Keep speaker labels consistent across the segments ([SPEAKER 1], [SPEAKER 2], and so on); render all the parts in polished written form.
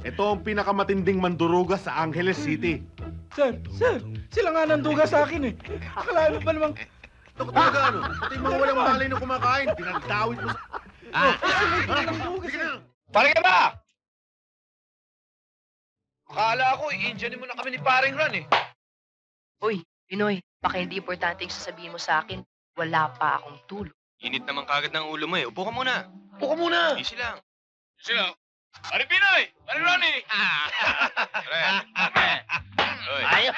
[SPEAKER 1] Ito ang pinakamatinding manduruga sa Angeles City.
[SPEAKER 2] Sir, sila nga nanduga sa akin eh. Akalain mo ba namang...
[SPEAKER 1] Ito ka talaga ano? Pati yung mga walang malay na kumakain, pinagdawit mo sa...
[SPEAKER 2] nanduga
[SPEAKER 1] Sige
[SPEAKER 2] sir.
[SPEAKER 1] na!
[SPEAKER 3] Pare ka ba? Akala ko, i-engineer mo na kami ni paring Ron eh.
[SPEAKER 4] Uy, Pinoy, baka hindi importante yung sasabihin mo sa akin. Wala pa akong tulog.
[SPEAKER 5] Init naman kagad ng ulo mo eh. Upo ka muna.
[SPEAKER 3] Upo ka muna.
[SPEAKER 5] Easy lang.
[SPEAKER 3] Sino? Pare Pinoy! Pare Ronnie!
[SPEAKER 5] Oy.
[SPEAKER 3] Ayos!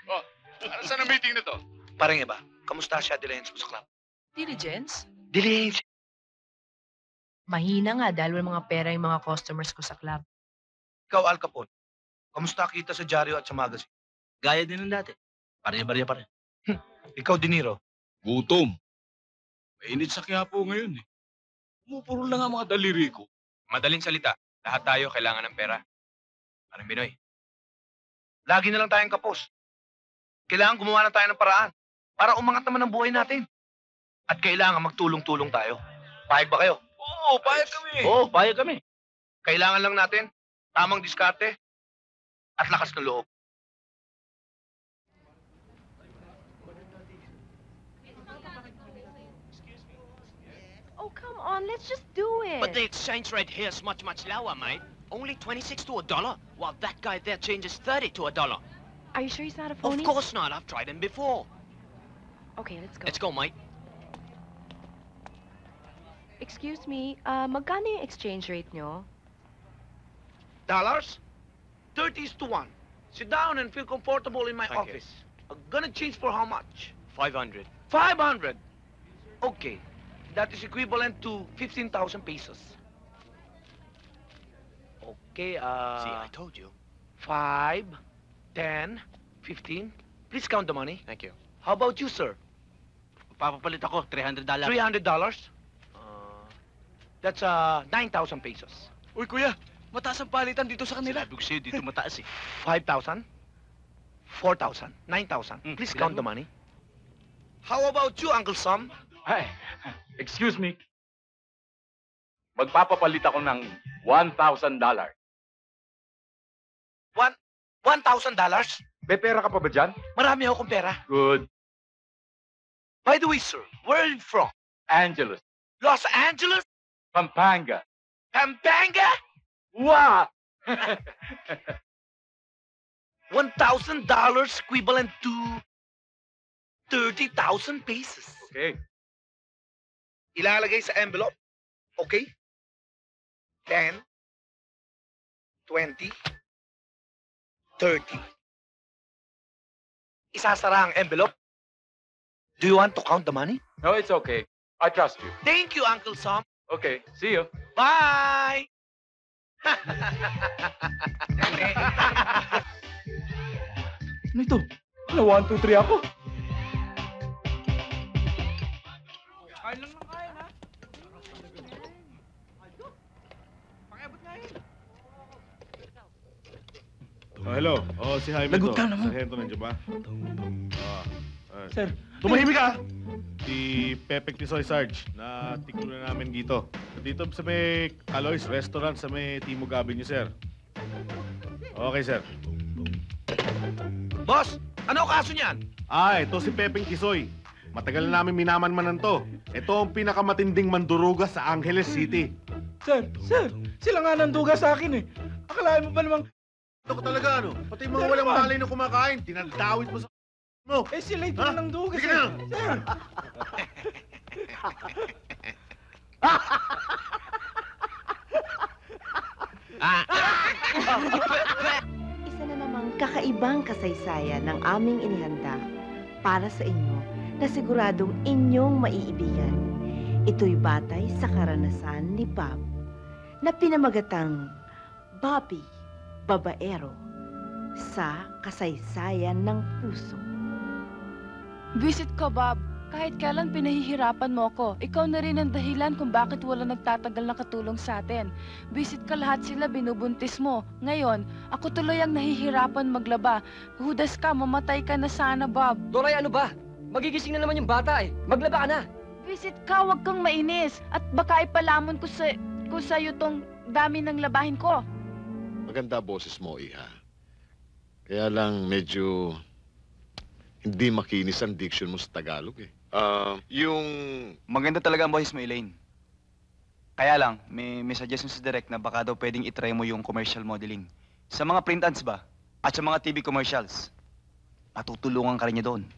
[SPEAKER 3] Oh, ano saan ang meeting na to? Parang iba, kamusta siya diligence mo sa club?
[SPEAKER 4] Diligence?
[SPEAKER 3] Diligence?
[SPEAKER 4] Mahina nga dahil walang mga pera yung mga customers ko sa club.
[SPEAKER 3] Ikaw, Al Capone, kamusta kita sa dyaryo at sa magazine? Gaya din ng dati. Pare-barya pa rin. Ikaw, De Niro.
[SPEAKER 6] Gutom. Mainit sa Quiapo ngayon eh. Pumupuro lang ang mga daliri ko.
[SPEAKER 5] Madaling salita. Lahat tayo kailangan ng pera. Parang Binoy.
[SPEAKER 3] Lagi na lang tayong kapos. Kailangan gumawa na tayo ng paraan para umangat naman ang buhay natin. At kailangan magtulong-tulong tayo. Payag ba kayo?
[SPEAKER 6] Oo, payag kami.
[SPEAKER 3] Oo, payag kami. Kailangan lang natin tamang diskarte at lakas ng loob.
[SPEAKER 7] Oh, come on, let's just do it.
[SPEAKER 8] But the exchange rate here is much, much lower, mate. Only 26 to $1, while that guy there changes 30 to $1.
[SPEAKER 7] Are you sure he's not a
[SPEAKER 8] Of
[SPEAKER 7] phony?
[SPEAKER 8] course not. I've tried him before.
[SPEAKER 7] Okay, let's go.
[SPEAKER 8] Let's go, mate.
[SPEAKER 7] Excuse me, magkano yung exchange rate nyo?
[SPEAKER 3] Dollars? 30 is to 1. Sit down and feel comfortable in my
[SPEAKER 8] Thank you.
[SPEAKER 3] office. I'm gonna change for how much?
[SPEAKER 8] 500.
[SPEAKER 3] 500. Okay. That is equivalent to 15,000 pesos. Okay,
[SPEAKER 8] See, I told you.
[SPEAKER 3] 5, 10, 15. Please count the money.
[SPEAKER 8] Thank you.
[SPEAKER 3] How about you, sir?
[SPEAKER 8] Papapalit ako, $300.
[SPEAKER 3] $300? That's 9,000 pesos.
[SPEAKER 6] Uy, kuya, mataas ang palitan dito sa kanila.
[SPEAKER 8] Sabi ko sa'yo, dito mataas eh.
[SPEAKER 3] 5,000? 4,000? 9,000? Please count the money. How about you, Uncle Sam?
[SPEAKER 6] Ay, excuse me. Magpapapalit ako ng $1,000.
[SPEAKER 3] $1,000?
[SPEAKER 6] May pera ka pa ba dyan?
[SPEAKER 3] Marami akong pera.
[SPEAKER 6] Good.
[SPEAKER 3] By the way, sir, where are you from?
[SPEAKER 6] Angeles.
[SPEAKER 3] Los Angeles?
[SPEAKER 6] Pampanga.
[SPEAKER 3] Pampanga?
[SPEAKER 6] Wow!
[SPEAKER 3] $1,000 equivalent to 30,000 pesos.
[SPEAKER 6] Okay.
[SPEAKER 3] Ilalagay sa envelope. Okay? 10, 20, 30. Isasara ang envelope. Do you want to count the money?
[SPEAKER 6] No, it's okay. I trust you.
[SPEAKER 3] Thank you, Uncle Sam.
[SPEAKER 6] Okay, see you.
[SPEAKER 3] Bye!
[SPEAKER 2] Ano ito? Ano, 1, 2, 3 ako? Kain lang ng kain, ha? Pakiabot nga yun.
[SPEAKER 1] Hello. Si Jaime
[SPEAKER 2] Lagot
[SPEAKER 1] to.
[SPEAKER 2] ka naman.
[SPEAKER 1] Sargento, nandiyan ba?
[SPEAKER 2] Sir,
[SPEAKER 1] Tumahimik ka! Si Pepe Tisoy Sarge, na tikulan namin dito. Dito sa may Aloy's Restaurant sa may Timog Avenue, sir. Okay, sir.
[SPEAKER 3] Boss, ano kaso niyan?
[SPEAKER 1] Ito si Pepeng Tisoy. Matagal na namin minamanmanan to. Ito ang pinakamatinding manduruga sa Angeles City.
[SPEAKER 2] sir, sila nga nanduga sa akin eh. Akalain mo ba namang...
[SPEAKER 1] Ito ka talaga ano? Pati yung mga
[SPEAKER 2] Sir,
[SPEAKER 1] walang
[SPEAKER 2] naman.
[SPEAKER 1] malay na kumakain, tinagdawit mo sa mo.
[SPEAKER 2] sila ito
[SPEAKER 1] Ha?
[SPEAKER 2] na nanduga,
[SPEAKER 1] Sige
[SPEAKER 2] sir.
[SPEAKER 1] na.
[SPEAKER 2] Sir!
[SPEAKER 9] Isa na namang kakaibang kasaysayan ng aming inihanda para sa inyo na siguradong inyong maiibigan. Ito'y batay sa karanasan ni Bob na pinamagatang Bobby Babaero sa kasaysayan ng puso.
[SPEAKER 10] Visit ko, Bob. Kahit kailan pinahihirapan mo ako, ikaw na rin ang dahilan kung bakit wala nagtatagal na katulong sa atin. Visit ka, lahat sila binubuntis mo. Ngayon, ako tuloy ang nahihirapan maglaba. Hudas ka, mamatay ka na sana, Bob.
[SPEAKER 11] Doray, ano ba? Magigising na naman yung bata eh. Maglaba ka na.
[SPEAKER 10] Visit ka, huwag kang mainis. At baka ipalamon ko sa'yo tong dami ng labahin ko.
[SPEAKER 12] Maganda boses mo, Iha. Kaya lang medyo hindi makinis ang diction mo sa Tagalog eh. Yung...
[SPEAKER 13] Maganda talaga ang boses mo, Elaine. Kaya lang, may suggestion sa direct na baka daw pwedeng itry mo yung commercial modeling. Sa mga print ads ba? At sa mga TV commercials. Matutulungan ka rin niya doon.